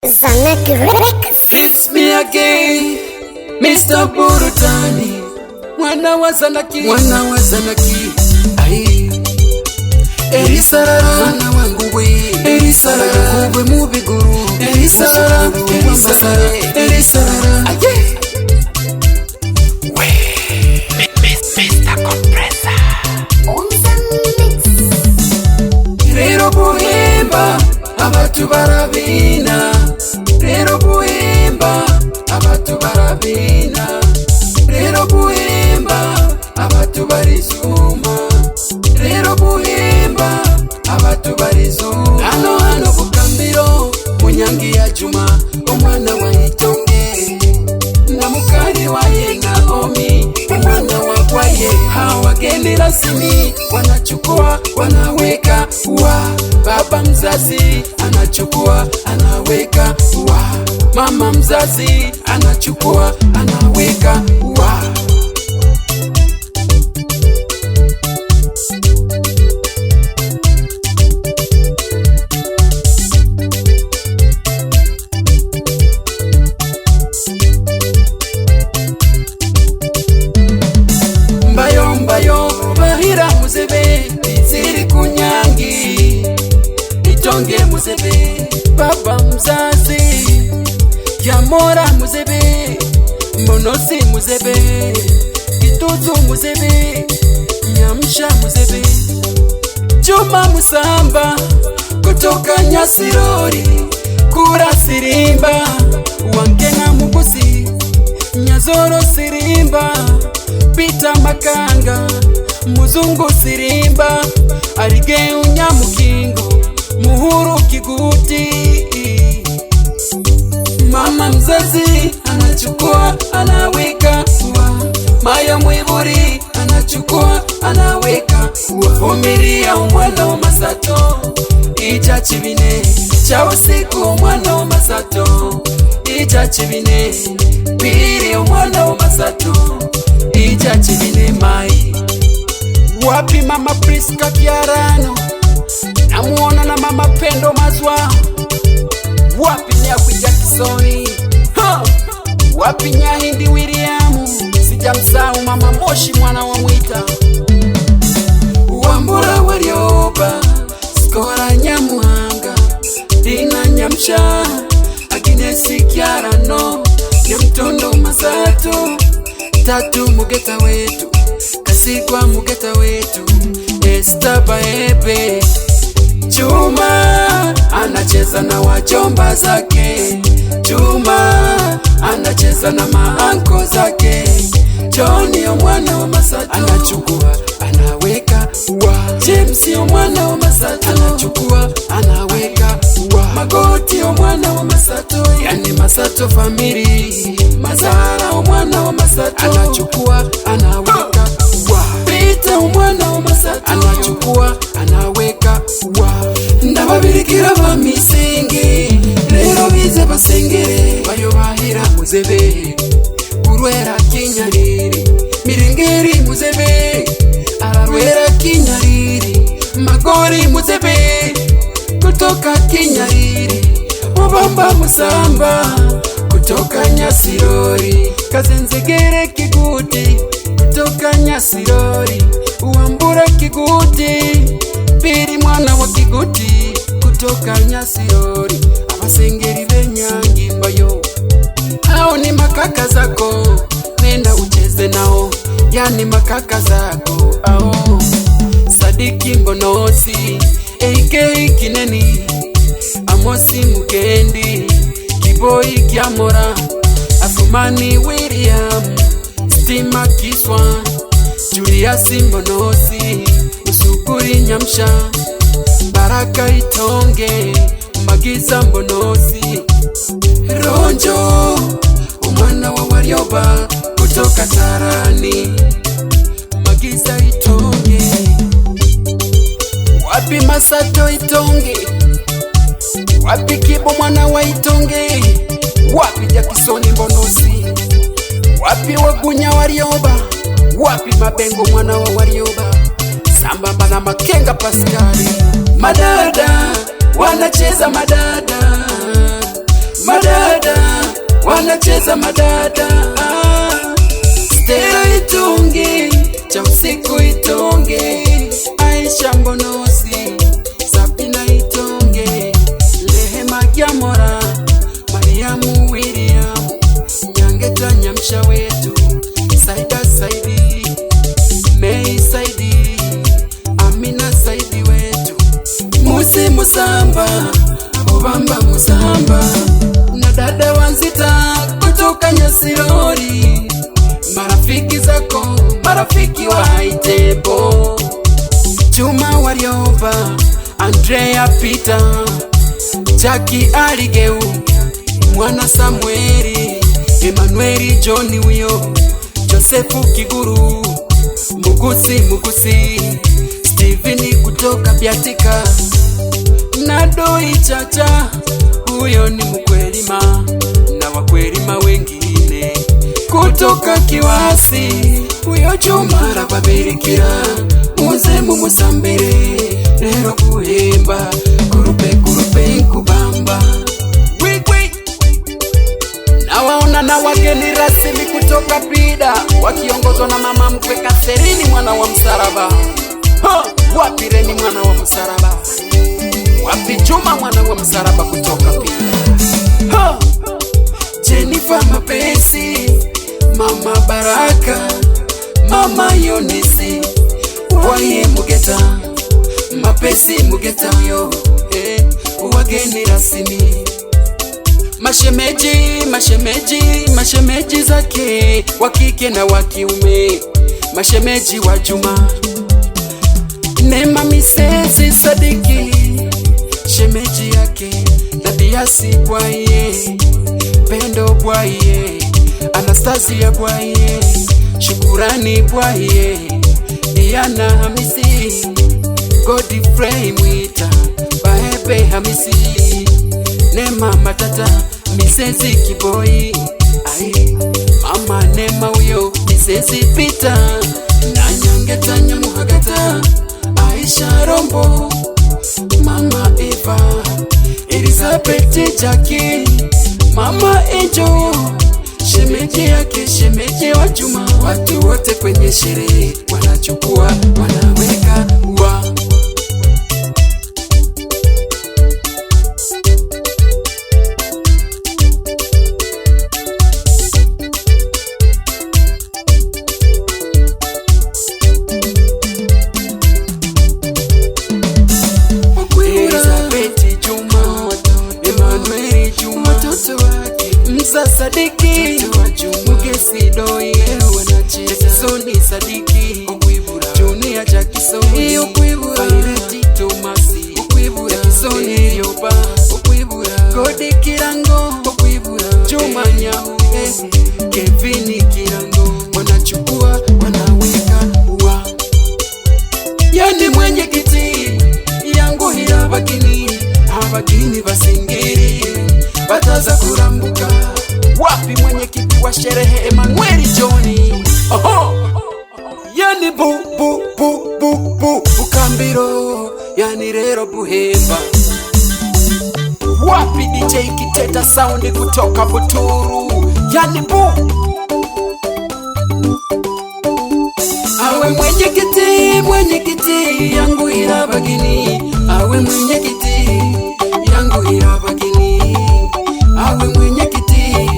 Zanek Rex. It's me again, Mr. Burudani, mwana wa Zanaki, ai Erisarara, mwana wangu we, Erisarara, kubwe mubiguru, Erisarara, Erisarara, aye. We, Mr. Compressor, rero buhemba, abatu barabina, rero buhemba, abatu barabina, rero buhemba, abatu barizuma, rero buhemba, abatu barizuma. Hano bukambiro, munyangi ya Juma, omwana wa Itonge, na mukari wa ye Naomi, omwana wa kwaye. Hawageni rasmi wanachukua wanaweka wa baba mzazi anachukua anaweka wa mama mzazi anachukua anaweka wa. Mbayo bahira muzebe ziri kunyangi Itonge muzebe baba mzazi Yamora muzebe Monosi muzebe Kituzu muzebe Nyamsha muzebe Juma Musamba kutoka Nyasirori Kura Sirimba Wangena Mugusi Nyazoro Sirimba Pita Makanga Muzungu Sirimba Arige Unyamukingo Muhuru Kiguti. Mama mzazi anachukua anaweka wa Maya Mwiburi anachukua anaweka wa Vumilia umwana wa Masato Ija chibine cha usiku umwana wa Masato Ija chibine Piri umwana wa Masato Ija chibine mai. Wapi mama Priska Kiarano namuona na mama Pendo Mazwa. Wapi Nyakwi Jacksoni wapi Nyahindi William. Sijamsahau mama Moshi mwana wa Mwita. Wambura Warioba Skora Nyamuhanga Dina Nyamsha Aginesi Kiarano Nyamtondo Masato Tatu Mugeta wetu Kasigwa Mugeta wetu Estaba Ebe. Juma anacheza na wajomba zake, Juma anacheza na maanko zake. Johnny omwana wa Masato anachukua anaweka wa James omwana wa Masato anachukua anaweka wa Magoti omwana wa Masato, yani Masato family. Mazara omwana wa Masato anachukua anaweka wa Peter omwana wa Masato anachukua anaweka wa Ndababirikira ba misingi rero bize basengere bayo bahira muzebe urwera Kinyariri Mirengeri muzebe ararwera Kinyariri Magori muzebe kutoka Kinyariri Mubamba Musamba kutoka Nyasirori Kazenzegere Kiguti kutoka Nyasirori Uambura Kiguti Piri mwana wa Kiguti kutoka Nyasirori. Abasengeri benyangi mbayo hao ni makaka zako, nenda ucheze nao, yani makaka zako ao. Sadiki Mbonosi AK Kineni Amosi Mukendi Kiboi Kiamora Afumani William Stima Kiswa Julius Mbonosi Usukuri Nyamsha Baraka Itonge Magiza Mbonosi Ronjo umwana wa Warioba kutoka Tarani Magiza Itonge. Wapi Masato Itonge, wapi Kibo mwana wa Itonge, wapi Jacksoni Mbonosi, wapi Wagunya Warioba, wapi Mabengo mwana wa Warioba, sambamba na Makenga Paskari. Madada wanacheza madada, madada wanacheza madada. Stella Itungi, cha usiku Itungi, Aisha Mbonozi, Sabina Itungi, Rehema Gyamora, Mariamu William, Nyangeta Nyamsha wetu, Saida Saidi, Mei Saidi, Amina Saidi wetu, Musi Musamba, Obamba Musamba, na dada Wanzita kutoka Nyasirori, marafiki zako, marafiki wa Haitebo, Juma Warioba, Andrea Peter, Jackie Aligeu, Mwana Samueli, Emmanueli John Wio, Josefu Kiguru, Mugusi, Steven kutoka Biatika, Nadoi Chacha, huyo ni mkwelima na wakwelima wengine kutoka Kiwasi, huyo Juma Rababirikira, muze mumusambire lero kuhemba, kurupe kubamba. Nawaona na wageni rasmi kutoka Pida, wakiongozwa na mama mkwe Kaserini mwana wa msaraba. Wapi Reni mwana wa msaraba? Wapi Juma mwana wa msaraba kutoka Pida? Jennifer Mapesi, Mama Baraka, Mama Yonisi, Waye Mugeta, Mapesi Mugeta yo, wageni rasmi. Mashemeji zake, wakike na wakiume, mashemeji wa Juma, Neema Misesi Sadiki, shemeji yake, Nabiasi Bwaye, Pendo Bwaye, Anastasia Bwaye, Shukurani Bwaye, Diana Hamisi, Godfrey Mwita, Bahebe Hamisi, Neema Matata, Misesi Kiboi, ai Mama Neema uyo, Misesi Pita, na Nyangeta Nyamuhagata, Aisha Rombo, Mama Eva, Elizabeth Jackie, Mama Angel, shemeji yake, shemeji wa Juma. Watu wote kwenye sherehe wanachukua, wanaweka ua. Mza Sadiki, Mugesi Doi, Soni Sadiki, Junior Jackisoni, Paireti Tomasi, Jackisoni Yoba, Godi Kirango, Juma Nyahu, Kevini Kirango, wanachukua, wanaweka ua. Yani mwenye kiti yangu habakini basingiri, bataza kurambuka. Wapi mwenye kiti wa sherehe Emmanueli John? Yani Bukambiro, yani rero buhemba. Wapi DJ Kiteta Sound kutoka Buturu? Yani awe mwenye kiti yangu irabagini, awe mwenye kiti yangu irabagini, awe mwenye kiti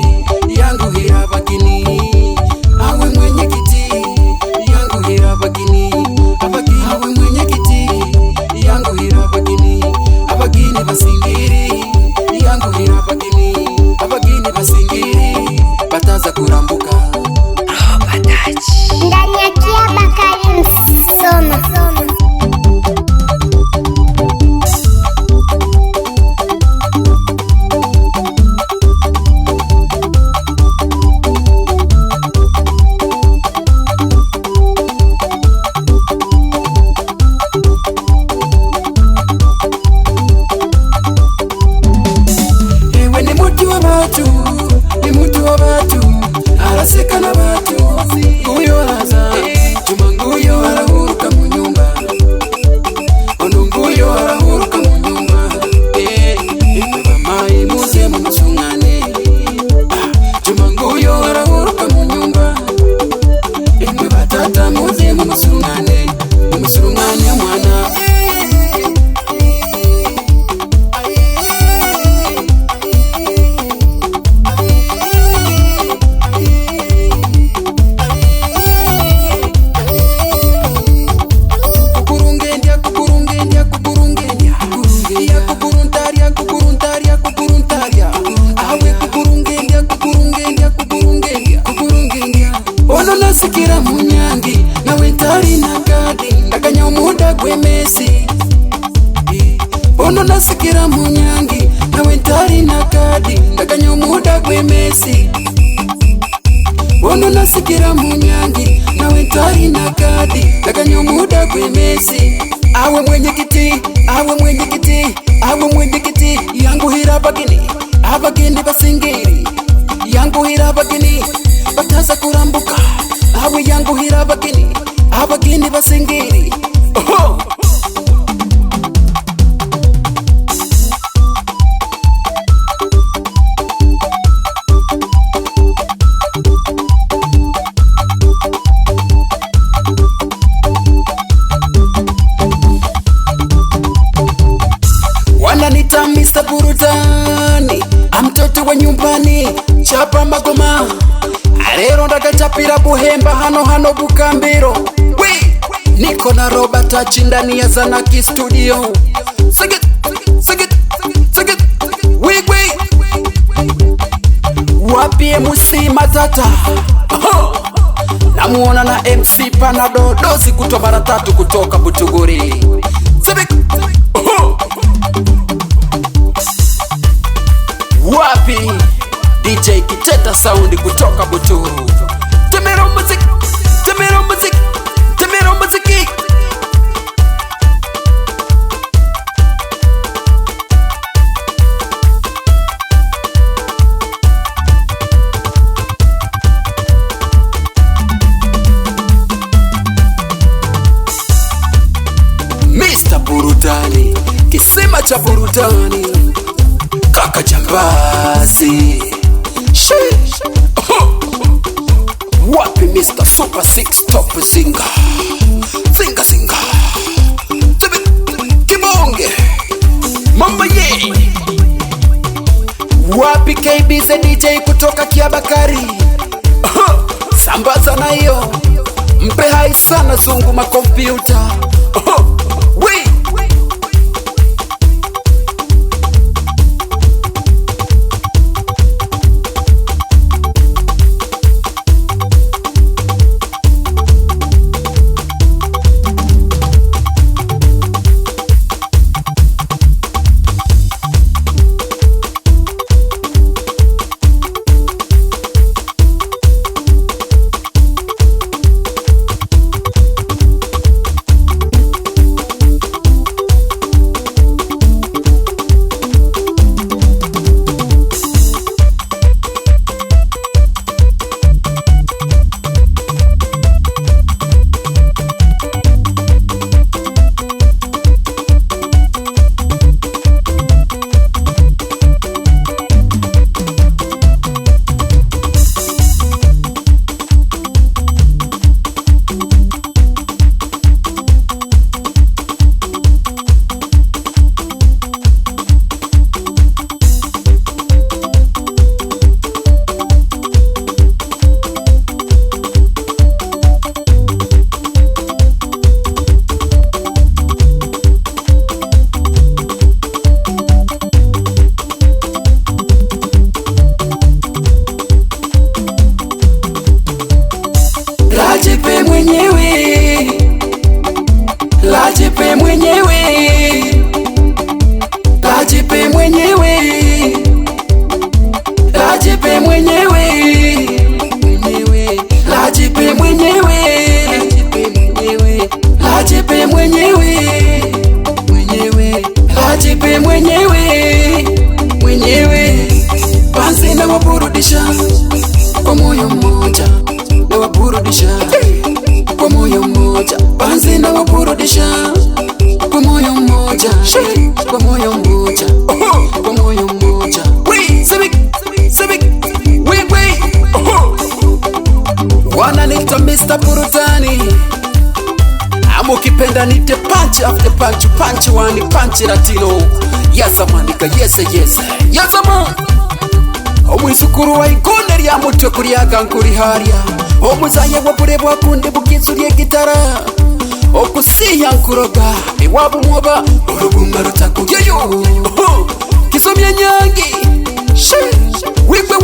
yangu irabagini, awe mwenye kiti yangu irabagini, awe mwenye kiti yangu irabagini, abagini basingiri yangu irabagini, abagini basingiri bataza kurambuka. Ndani ya Kia Bakari Msoma. kwimesi. Bono nasikira munyangi nawe ntari na kadi ndaganya muda kwimesi. Bono nasikira munyangi nawe ntari na kadi ndaganya muda kwimesi. Awe mwenyekiti, awe mwenyekiti, awe mwenyekiti yangu hira abageni basingiri yangu hira abageni bataza kurambuka. Awe yangu hira abageni basingiri. Oh! Wananita Mr. Burudani, mtoto wa nyumbani, chapa magoma. Arero ndakachapira Buhemba hano Bukambiro. Niko na Robert ndani ya Zanaki Studio. Sigit. Wapi MC Matata? Namuona na MC Panado dozi kutoka mara 3 kutoka Butuguri. Wapi DJ Kiteta Sound kutoka Buturu. Temero music. Mr. Burudani, kisima cha burudani, kaka jambazi. Wapi Mr. Super 6 top singer, Zinga Kibonge Mamba ye. Wapi KBZ DJ kutoka Kiabakari. Sambaza na hiyo mpe hai sana zungu makompyuta. Nawaburudisha kwa moyo mmoja, nawaburudisha kwa moyo mmoja. Banzi nawaburudisha kwa moyo mmoja, kwa moyo mmoja, kwa moyo mmoja. Wananiita Mr. Burudani, ukipenda nite punch after punch, punch one punch latino. Yazamanika yes yazama. Omwisukuru wa igone lya mutwe kuriyaga nkuri harya. Omuzaye wa burebwa kunde bugizuriye gitara. Okusiya nkuroga iwabo mwoba uruguma rutakuyeyo. Kisomya nyangi wigwe